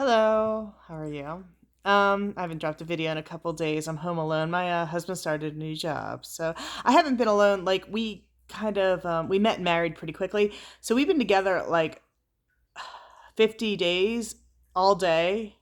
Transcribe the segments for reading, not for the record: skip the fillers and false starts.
Hello, how are you? I haven't dropped a video in a couple days. I'm home alone. My husband started a new job, so I haven't been alone. Like we kind of we met and married pretty quickly, so we've been together like 50 days, all day,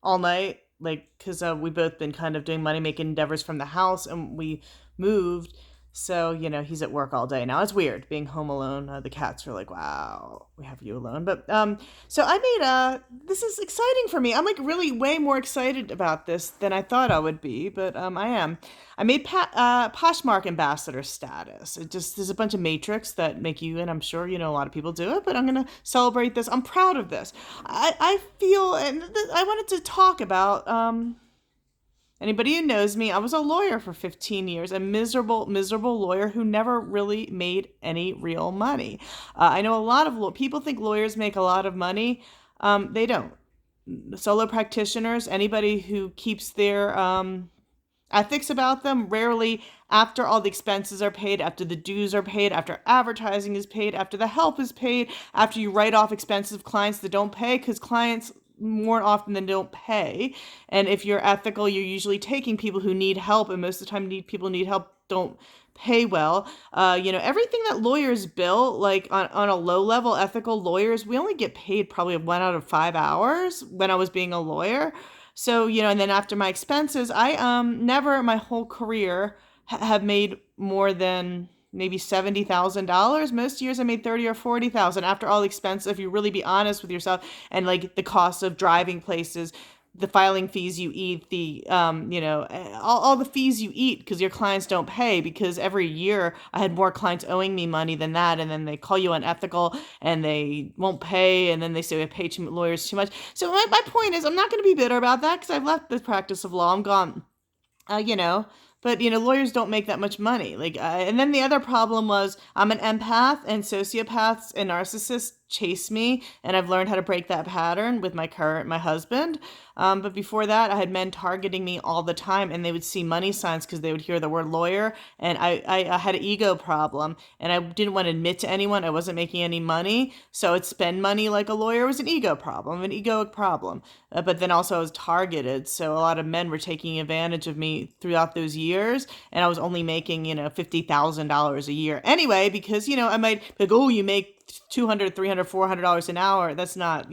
all night. Like because we both been kind of doing money making endeavors from the house, and we moved. So, he's at work all day now. It's weird being home alone. The cats are like, "Wow, we have you alone." But so I made this is exciting for me. I'm like really way more excited about this than I thought I would be, but I am. I made Poshmark Ambassador status. It just there's a bunch of matrix that make you, and I'm sure a lot of people do it, but I'm gonna celebrate this. I'm proud of this. I feel, and I wanted to talk about anybody who knows me, I was a lawyer for 15 years, a miserable, miserable lawyer who never really made any real money. I know a lot of people think lawyers make a lot of money. They don't. Solo practitioners, anybody who keeps their ethics about them, rarely after all the expenses are paid, after the dues are paid, after advertising is paid, after the help is paid, after you write off expensive clients that don't pay, because clients more often than don't pay. And if you're ethical, you're usually taking people who need help, and most of the time people need help don't pay well. Everything that lawyers bill, like on a low level, ethical lawyers, we only get paid probably 1 out of 5 hours when I was being a lawyer. So, and then after my expenses, I never my whole career have made more than maybe $70,000. Most years I made 30 or 40,000 after all expenses. If you really be honest with yourself, and like the cost of driving places, the filing fees you eat, the all the fees you eat because your clients don't pay, because every year I had more clients owing me money than that, and then they call you unethical and they won't pay, and then they say I pay lawyers too much. So my point is, I'm not going to be bitter about that because I've left the practice of law. I'm gone. uh, you know, but lawyers don't make that much money. And then the other problem was I'm an empath, and sociopaths and narcissists chase me, and I've learned how to break that pattern with my husband. But before that, I had men targeting me all the time, and they would see money signs because they would hear the word lawyer, and I had an ego problem, and I didn't want to admit to anyone I wasn't making any money, so I'd spend money like a lawyer. It was an ego problem, an egoic problem. But then also I was targeted, so a lot of men were taking advantage of me throughout those years, and I was only making $50,000 a year anyway, because I might be like, oh, you make 200, 300, $400 an hour. That's not,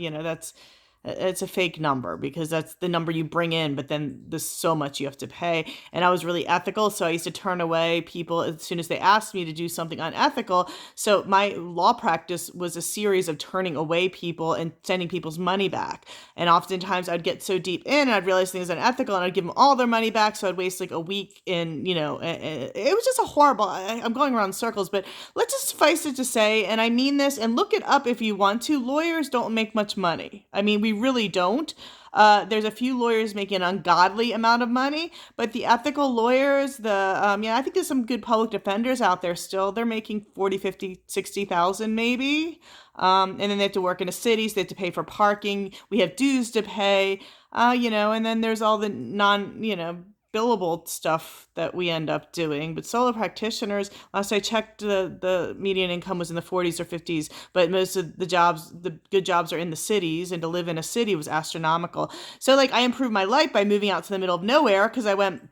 it's a fake number, because that's the number you bring in, but then there's so much you have to pay. And I was really ethical, so I used to turn away people as soon as they asked me to do something unethical. So my law practice was a series of turning away people and sending people's money back. And oftentimes I'd get so deep in and I'd realize things unethical, and I'd give them all their money back. So I'd waste like a week in, it was just a horrible, I'm going around in circles, but let's just suffice it to say, and I mean this, and look it up if you want to, lawyers don't make much money. I mean, we really don't. There's a few lawyers making an ungodly amount of money, but the ethical lawyers, I think there's some good public defenders out there still. They're making 40, 50, 60,000 maybe. And then they have to work in a city, so they have to pay for parking. We have dues to pay, and then there's all the billable stuff that we end up doing. But solo practitioners, last I checked, the median income was in the 40s or 50s, but most of the good jobs are in the cities, and to live in a city was astronomical. So like I improved my life by moving out to the middle of nowhere, because I went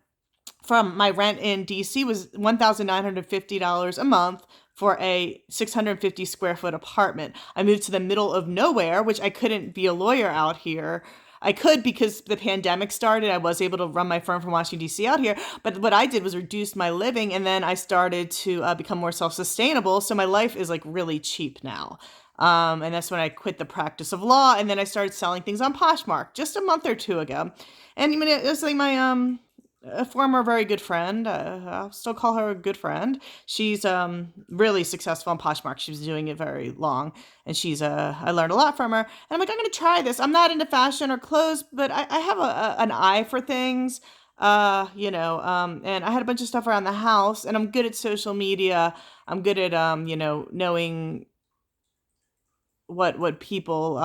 from my rent in DC was $1,950 a month for a 650 square foot apartment. I moved to the middle of nowhere, which I couldn't be a lawyer out here. I could because the pandemic started. I was able to run my firm from Washington, D.C. out here. But what I did was reduce my living, and then I started to become more self-sustainable. So my life is like really cheap now. And that's when I quit the practice of law, and then I started selling things on Poshmark just a month or two ago. And it was like my a former very good friend. I'll still call her a good friend. She's really successful on Poshmark. She was doing it very long, and I learned a lot from her. And I'm like, I'm going to try this. I'm not into fashion or clothes, but I have an eye for things. And I had a bunch of stuff around the house, and I'm good at social media. I'm good at knowing what people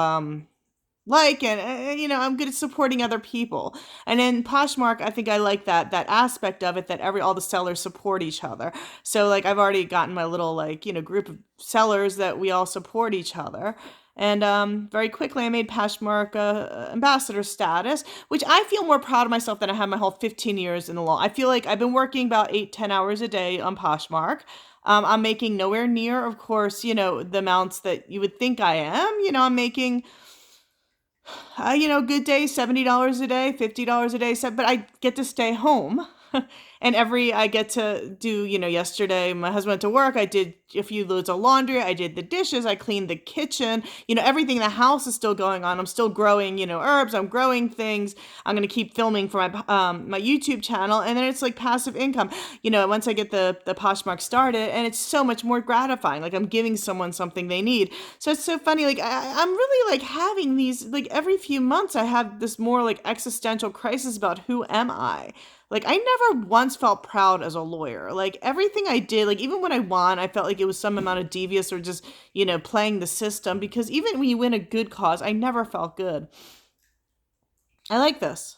and I'm good at supporting other people. And in Poshmark, I think I like that aspect of it, that all the sellers support each other. So like I've already gotten my little group of sellers that we all support each other. And very quickly, I made Poshmark Ambassador status, which I feel more proud of myself than I have my whole 15 years in the law. I feel like I've been working about 8-10 hours a day on Poshmark. I'm making nowhere near, of course, the amounts that you would think I am. I'm making, good day, $70 a day, $50 a day, but I get to stay home. And I get to do, yesterday my husband went to work. I did a few loads of laundry. I did the dishes. I cleaned the kitchen. Everything in the house is still going on. I'm still growing, herbs. I'm growing things. I'm going to keep filming for my YouTube channel. And then it's like passive income, once I get the Poshmark started, and it's so much more gratifying. Like I'm giving someone something they need. So it's so funny. Like I'm really like having these, like every few months I have this more like existential crisis about who am I? Like, I never once felt proud as a lawyer. Like, everything I did, like, even when I won, I felt like it was some amount of devious or just, playing the system. Because even when you win a good cause, I never felt good. I like this.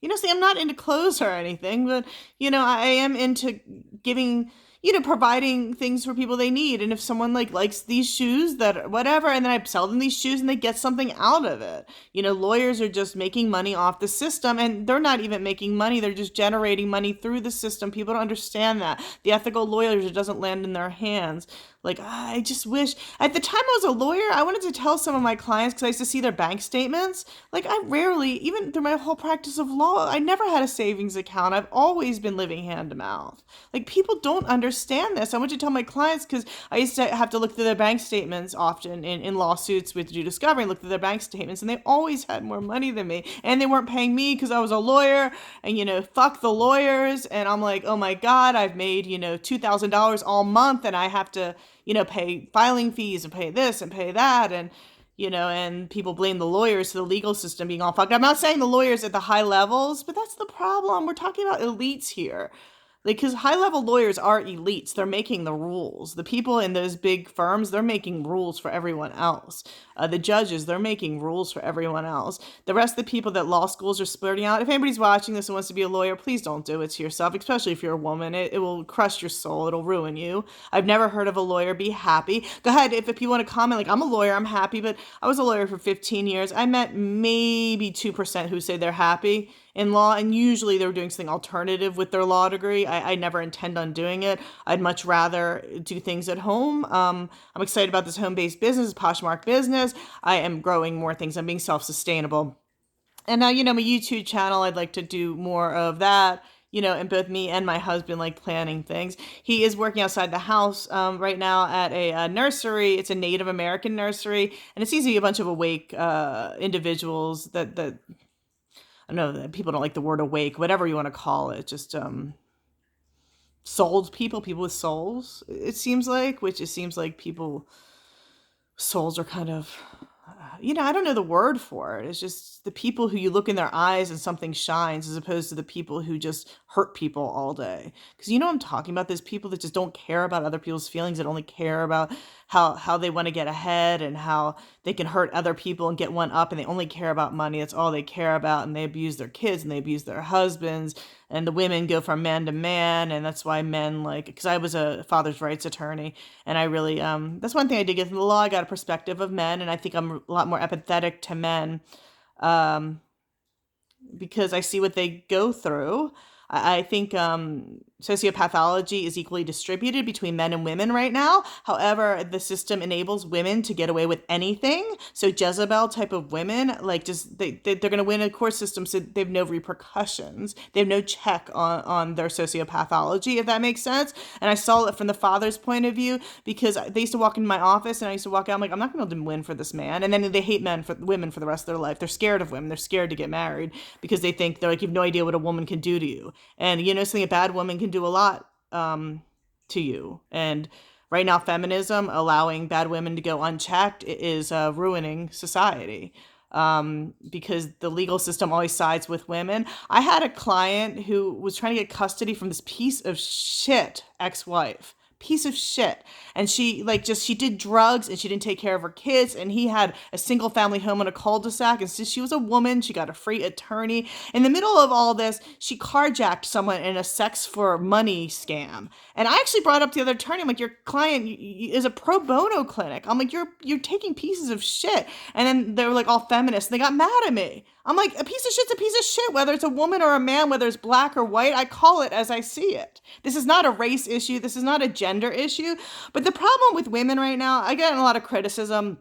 See, I'm not into clothes or anything, but, I am into giving, providing things for people they need. And if someone like likes these shoes, that whatever, and then I sell them these shoes and they get something out of it. Lawyers are just making money off the system, and they're not even making money. They're just generating money through the system. People don't understand that. The ethical lawyers, it doesn't land in their hands. Like, I just wish, at the time I was a lawyer, I wanted to tell some of my clients, because I used to see their bank statements. Like, I rarely, even through my whole practice of law, I never had a savings account. I've always been living hand to mouth. Like, people don't understand this. I want to tell my clients, because I used to have to look through their bank statements often in lawsuits with due discovery, and look through their bank statements, and they always had more money than me. And they weren't paying me because I was a lawyer, and, fuck the lawyers. And I'm like, oh my God, I've made, $2,000 all month, and I have to, pay filing fees and pay this and pay that. And, and people blame the lawyers for the legal system being all fucked up. I'm not saying the lawyers at the high levels, but that's the problem. We're talking about elites here. Like, because high-level lawyers are elites. They're making the rules. The people in those big firms, they're making rules for everyone else. The judges, they're making rules for everyone else. The rest of the people that law schools are splurting out, if anybody's watching this and wants to be a lawyer, please don't do it to yourself, especially if you're a woman. It will crush your soul. It'll ruin you. I've never heard of a lawyer be happy. Go ahead, if you want to comment, like, I'm a lawyer, I'm happy, but I was a lawyer for 15 years. I met maybe 2% who say they're happy in law, and usually they were doing something alternative with their law degree. I never intend on doing it. I'd much rather do things at home. I'm excited about this home-based business, Poshmark business. I am growing more things. I'm being self-sustainable. And now, my YouTube channel, I'd like to do more of that. And both me and my husband like planning things. He is working outside the house right now at a nursery. It's a Native American nursery, and it seems to be a bunch of awake individuals that I don't know, people don't like the word awake, whatever you want to call it, just souled people with souls, it seems like, which it seems like souls are kind of, I don't know the word for it. It's just the people who you look in their eyes and something shines, as opposed to the people who just hurt people all day. Because I'm talking about, there's people that just don't care about other people's feelings, that only care about how they want to get ahead and how they can hurt other people and get one up, and they only care about money. That's all they care about. And they abuse their kids and they abuse their husbands, and the women go from man to man. And that's why men, like, because I was a father's rights attorney, and I really, that's one thing I did get from the law. I got a perspective of men, and I think I'm a lot more empathetic to men because I see what they go through. I think sociopathology is equally distributed between men and women right now. However, the system enables women to get away with anything. So Jezebel type of women, like, just they're going to win a court system, so they have no repercussions. They have no check on their sociopathology, if that makes sense. And I saw it from the father's point of view, because they used to walk into my office and I used to walk out, I'm like, I'm not going to be able to win for this man. And then they hate women for the rest of their life. They're scared of women. They're scared to get married because they think, they're like, you have no idea what a woman can do to you. And something a bad woman can do a lot to you. And right now, feminism, allowing bad women to go unchecked, is ruining society because the legal system always sides with women. I had a client who was trying to get custody from this piece of shit ex-wife. piece of shit. And she did drugs and she didn't take care of her kids. And he had a single family home in a cul-de-sac. And since she was a woman, she got a free attorney. In the middle of all this, she carjacked someone in a sex for money scam. And I actually brought up the other attorney. I'm like, your client is a pro bono clinic. I'm like, you're taking pieces of shit. And then they were like all feminists. And they got mad at me. I'm like, a piece of shit's a piece of shit, whether it's a woman or a man, whether it's black or white. I call it as I see it. This is not a race issue. This is not a gender issue. But the problem with women right now, I get a lot of criticism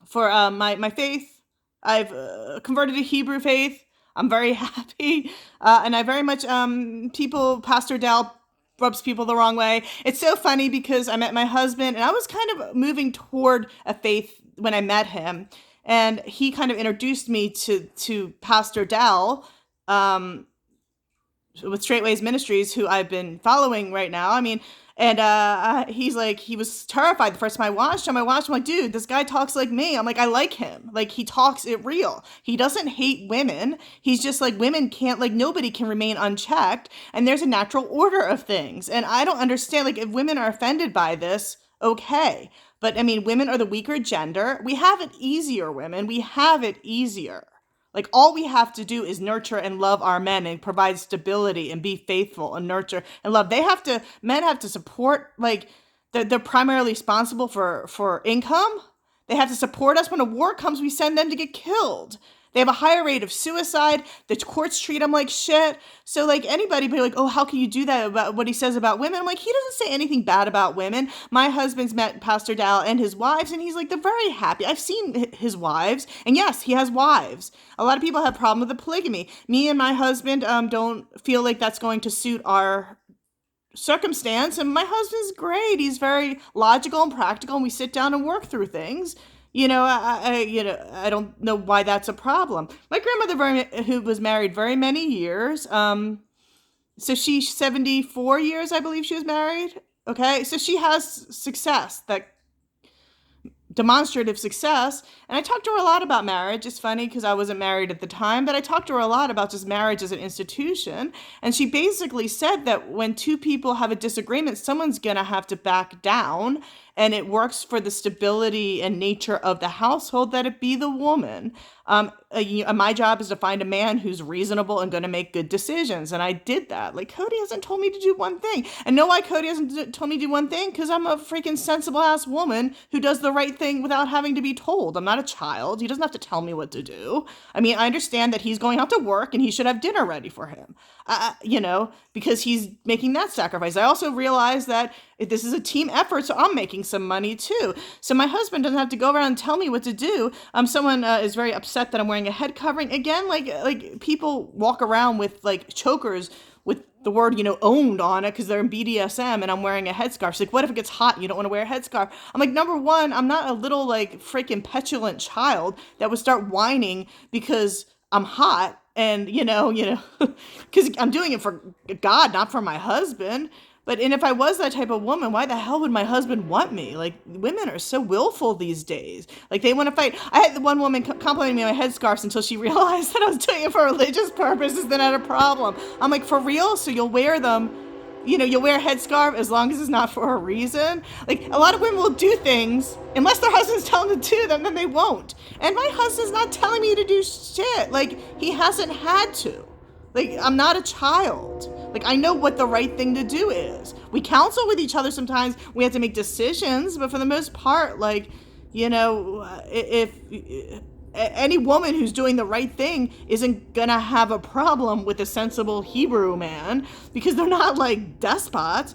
for my faith. I've converted to Hebrew faith. I'm very happy. And I very much, Pastor Dowell rubs people the wrong way. It's so funny because I met my husband and I was kind of moving toward a faith when I met him. And he kind of introduced me to Pastor Dowell, with Straightways Ministries, who I've been following right now. I mean, and he's like, he was terrified the first time I watched him. I'm like, dude, this guy talks like me. I'm like, I like him. Like, he talks it real. He doesn't hate women. He's just like, women can't, like, nobody can remain unchecked. And there's a natural order of things. And I don't understand, like, if women are offended by this, okay. But I mean, women are the weaker gender. We have it easier, women. We have it easier. Like, all we have to do is nurture and love our men and provide stability and be faithful and nurture and love. Men have to support, like, they're primarily responsible for income. They have to support us. When a war comes, we send them to get killed. They have a higher rate of suicide. The courts treat them like shit. So, like, anybody be like, oh, how can you do that about what he says about women? I'm like, he doesn't say anything bad about women. My husband's met Pastor Dowell and his wives, and he's like, they're very happy. I've seen his wives, and yes, he has wives. A lot of people have a problem with the polygamy. Me and my husband don't feel like that's going to suit our circumstance, and my husband's great. He's very logical and practical, and we sit down and work through things. I don't know why that's a problem. My grandmother, who was married very many years, so she's 74 years, I believe she was married. Okay, so she has success, that demonstrative success. And I talked to her a lot about marriage. It's funny because I wasn't married at the time, but I talked to her a lot about just marriage as an institution. And she basically said that when two people have a disagreement, someone's going to have to back down. And it works for the stability and nature of the household that it be the woman. My job is to find a man who's reasonable and going to make good decisions. And I did that. Like, Cody hasn't told me to do one thing. And know why Cody hasn't told me to do one thing? Because I'm a freaking sensible ass woman who does the right thing without having to be told. I'm not a child. He doesn't have to tell me what to do. I mean, I understand that he's going out to work and he should have dinner ready for him, because he's making that sacrifice. I also realize that this is a team effort, so I'm making some money too. So my husband doesn't have to go around and tell me what to do. Someone is very upset that I'm wearing a head covering. Again, like people walk around with like chokers with the word, owned on it because they're in BDSM, and I'm wearing a headscarf. It's like, what if it gets hot and you don't want to wear a headscarf? I'm like, number one, I'm not a little like freaking petulant child that would start whining because I'm hot and, because I'm doing it for God, not for my husband. And if I was that type of woman, why the hell would my husband want me? Like, women are so willful these days. Like, they want to fight. I had the one woman complimenting me on my headscarves until she realized that I was doing it for religious purposes, then I had a problem. I'm like, for real? So you'll wear them, you'll wear a headscarf as long as it's not for a reason? Like, a lot of women will do things, unless their husband's telling them to do them, then they won't. And my husband's not telling me to do shit. Like, he hasn't had to. Like, I'm not a child. Like, I know what the right thing to do is. We counsel with each other sometimes. We have to make decisions. But for the most part, like, if any woman who's doing the right thing isn't going to have a problem with a sensible Hebrew man because they're not, like, despots.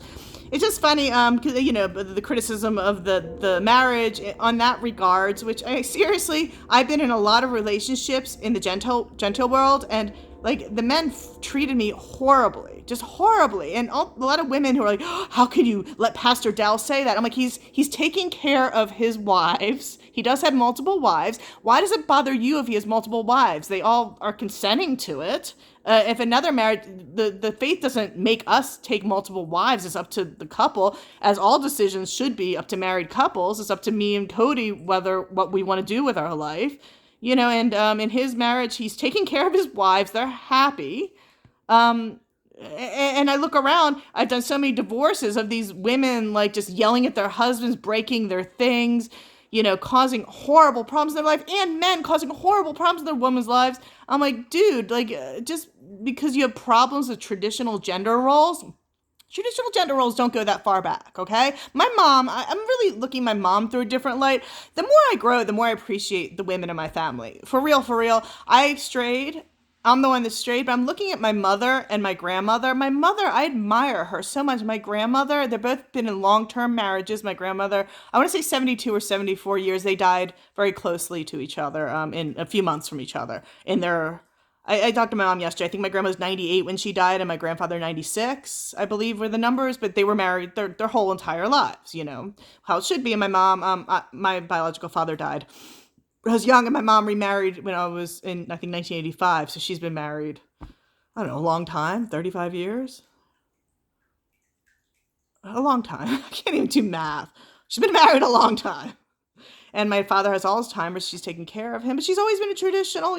It's just funny, because, the criticism of the marriage on that regards, which I've been in a lot of relationships in the Gentile world, and like, the men treated me horribly, just horribly. And a lot of women who are like, oh, how can you let Pastor Dowell say that? I'm like, he's taking care of his wives. He does have multiple wives. Why does it bother you if he has multiple wives? They all are consenting to it. If another marriage, the faith doesn't make us take multiple wives. It's up to the couple, as all decisions should be up to married couples. It's up to me and Cody what we want to do with our life. And in his marriage, he's taking care of his wives. They're happy. And I look around, I've done so many divorces of these women like just yelling at their husbands, breaking their things, causing horrible problems in their life, and men causing horrible problems in their women's lives. I'm like, dude, like, just because you have problems with traditional gender roles don't go that far back, okay? My mom, I'm really looking my mom through a different light. The more I grow, the more I appreciate the women in my family. For real. I've strayed. I'm the one that strayed, but I'm looking at my mother and my grandmother. My mother, I admire her so much. My grandmother, they've both been in long-term marriages. My grandmother, I want to say 72 or 74 years. They died very closely to each other, in a few months from each other. I talked to my mom yesterday. I think my grandma was 98 when she died, and my grandfather 96, I believe, were the numbers. But they were married their whole entire lives, how it should be. And my mom, my biological father died when I was young, and my mom remarried when I was in, I think, 1985. So she's been married, I don't know, a long time, 35 years. A long time. I can't even do math. She's been married a long time. And my father has Alzheimer's. She's taking care of him. But she's always been a traditional,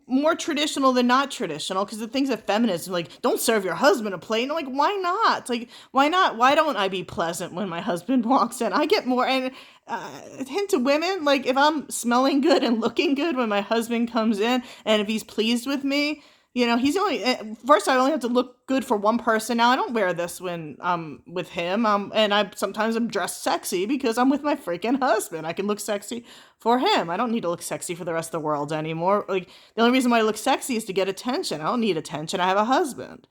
more traditional than not traditional, because the things of feminism, like, don't serve your husband a plate. And I'm like, why not? Like, why not? Why don't I be pleasant when my husband walks in? I get more. And hint to women, like, if I'm smelling good and looking good when my husband comes in, and if he's pleased with me, he's only, first I only have to look good for one person. Now I don't wear this when I'm with him. And sometimes I'm dressed sexy because I'm with my freaking husband. I can look sexy for him. I don't need to look sexy for the rest of the world anymore. Like, the only reason why I look sexy is to get attention. I don't need attention. I have a husband,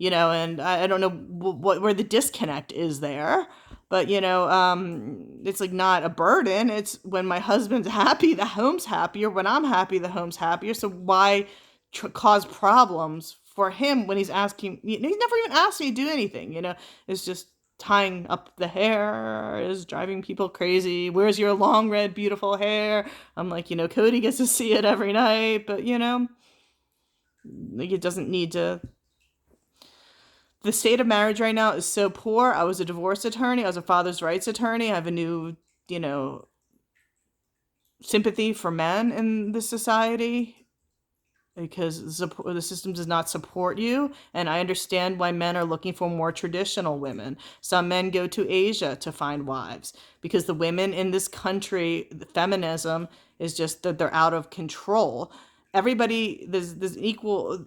and I don't know where the disconnect is there. But, it's like not a burden. It's when my husband's happy, the home's happier. When I'm happy, the home's happier. So why cause problems for him when he's asking? He's never even asked me to do anything. It's just tying up the hair is driving people crazy. Where's your long red beautiful hair? I'm like, Cody gets to see it every night, but like, it doesn't need to. The state of marriage right now is so poor. I was a divorce attorney. I was a father's rights attorney. I have a new, sympathy for men in this society, because the system does not support you. And I understand why men are looking for more traditional women. Some men go to Asia to find wives because the women in this country, the feminism is just that they're out of control. Everybody, there's equal,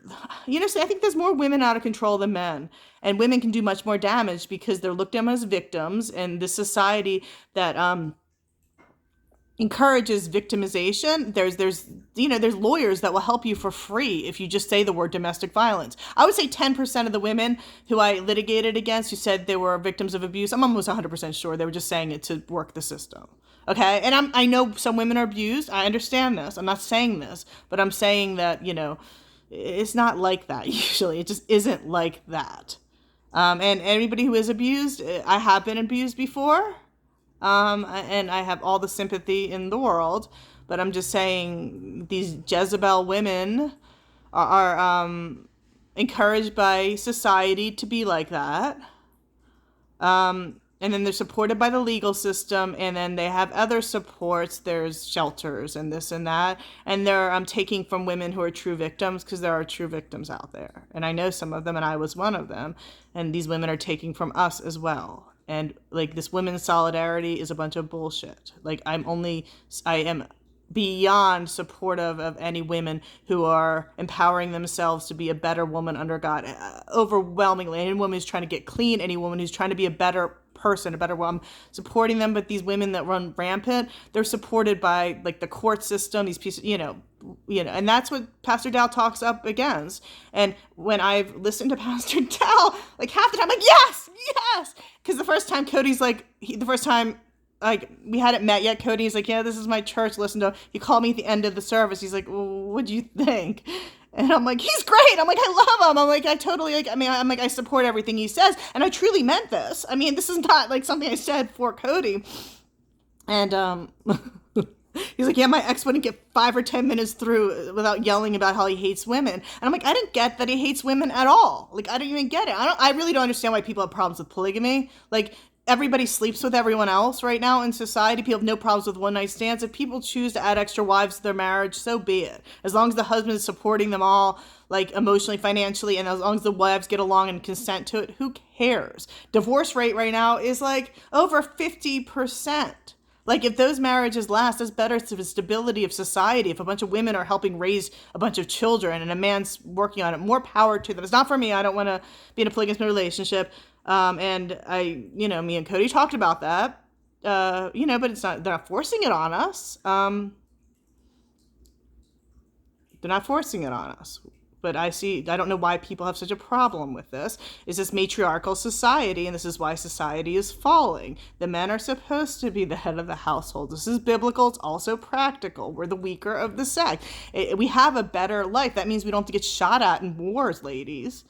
so I think there's more women out of control than men, and women can do much more damage because they're looked at as victims in this society that, encourages victimization. There's lawyers that will help you for free if you just say the word domestic violence. I would say 10% of the women who I litigated against who said they were victims of abuse, I'm almost 100% sure they were just saying it to work the system. Okay? And I know some women are abused. I understand this. I'm not saying this, but I'm saying that, it's not like that usually. It just isn't like that. And anybody who is abused, I have been abused before. And I have all the sympathy in the world, but I'm just saying these Jezebel women are encouraged by society to be like that. And then they're supported by the legal system, and then they have other supports. There's shelters and this and that, and they're taking from women who are true victims, because there are true victims out there. And I know some of them, and I was one of them, and these women are taking from us as well. And like, this women's solidarity is a bunch of bullshit. Like, I am beyond supportive of any women who are empowering themselves to be a better woman under God. Overwhelmingly, any woman who's trying to get clean, any woman who's trying to be a better person, a better woman, I'm supporting them. But these women that run rampant, they're supported by like the court system, these pieces, and that's what Pastor Dowell talks up against. And when I've listened to Pastor Dowell, like, half the time, I'm like, yes, because the first time Cody's like, like, we hadn't met yet, Cody's like, yeah, this is my church, listen to him. He called me at the end of the service. He's like, well, what'd you think? And I'm like, he's great. I'm like, I love him. I'm like, I totally, like, I'm like, I support everything he says. And I truly meant this. I mean, this is not like something I said for Cody. And, he's like, yeah, my ex wouldn't get 5 or 10 minutes through without yelling about how he hates women. And I'm like, I didn't get that he hates women at all. Like, I don't even get it. I really don't understand why people have problems with polygamy. Like, everybody sleeps with everyone else right now in society. People have no problems with one night stands. If people choose to add extra wives to their marriage, so be it. As long as the husband is supporting them all, like emotionally, financially, and as long as the wives get along and consent to it, who cares? Divorce rate right now is like over 50%. Like, if those marriages last, that's better to the stability of society. If a bunch of women are helping raise a bunch of children and a man's working on it, more power to them. It's not for me. I don't want to be in a polygamous relationship. And me and Cody talked about that, but they're not forcing it on us. They're not forcing it on us. But I don't know why people have such a problem with this. It's this matriarchal society, and this is why society is falling. The men are supposed to be the head of the household. This is biblical. It's also practical. We're the weaker of the sex. We have a better life. That means we don't have to get shot at in wars, ladies.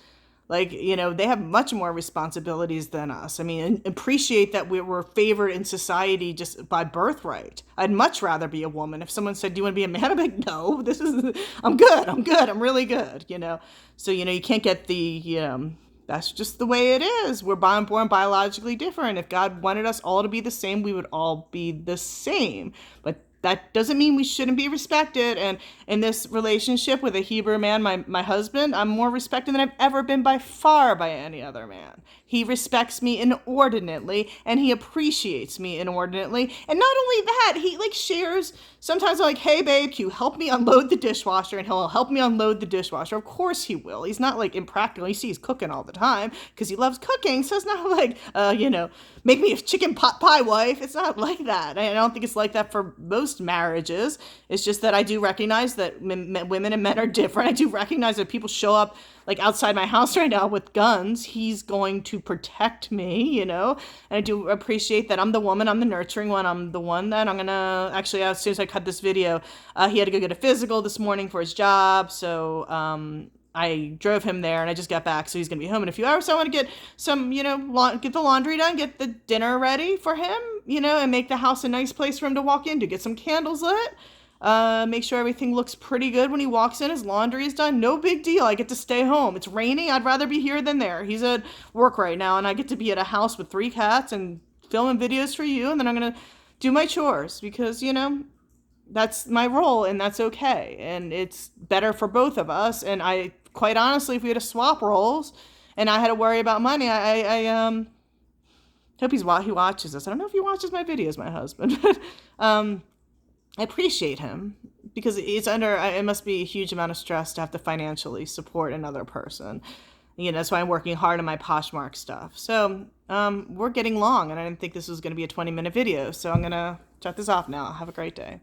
Like, they have much more responsibilities than us. I mean, appreciate that we're favored in society just by birthright. I'd much rather be a woman. If someone said, do you want to be a man? I'm like, no, I'm good. I'm really good, So, you can't get that's just the way it is. We're born biologically different. If God wanted us all to be the same, we would all be the same. But that doesn't mean we shouldn't be respected. And in this relationship with a Hebrew man, my husband, I'm more respected than I've ever been by far by any other man. He respects me inordinately, and he appreciates me inordinately. And not only that, he shares. Sometimes I'm like, hey babe, can you help me unload the dishwasher? And he'll help me unload the dishwasher. Of course he will. He's not impractical. You see, he's cooking all the time because he loves cooking. So it's not make me a chicken pot pie wife. It's not like that. I don't think it's like that for most marriages. It's just that I do recognize that women and men are different. I do recognize that people show up outside my house right now with guns. He's going to protect me, and I do appreciate that I'm the woman, I'm the nurturing one, I'm the one that I'm gonna, actually, as soon as I cut this video, he had to go get a physical this morning for his job, so I drove him there and I just got back, so he's gonna be home in a few hours. So I want to get some, get the laundry done, get the dinner ready for him, and make the house a nice place for him to walk into, get some candles lit. Make sure everything looks pretty good when he walks in. His laundry is done. No big deal. I get to stay home. It's raining. I'd rather be here than there. He's at work right now, and I get to be at a house with 3 cats and filming videos for you, and then I'm going to do my chores because, that's my role, and that's okay. And it's better for both of us. And I, quite honestly, if we had to swap roles and I had to worry about money, I hope he watches this. I don't know if he watches my videos, my husband, but I appreciate him because it must be a huge amount of stress to have to financially support another person. That's why I'm working hard on my Poshmark stuff. So we're getting long, and I didn't think this was going to be a 20-minute video. So I'm going to shut this off now. Have a great day.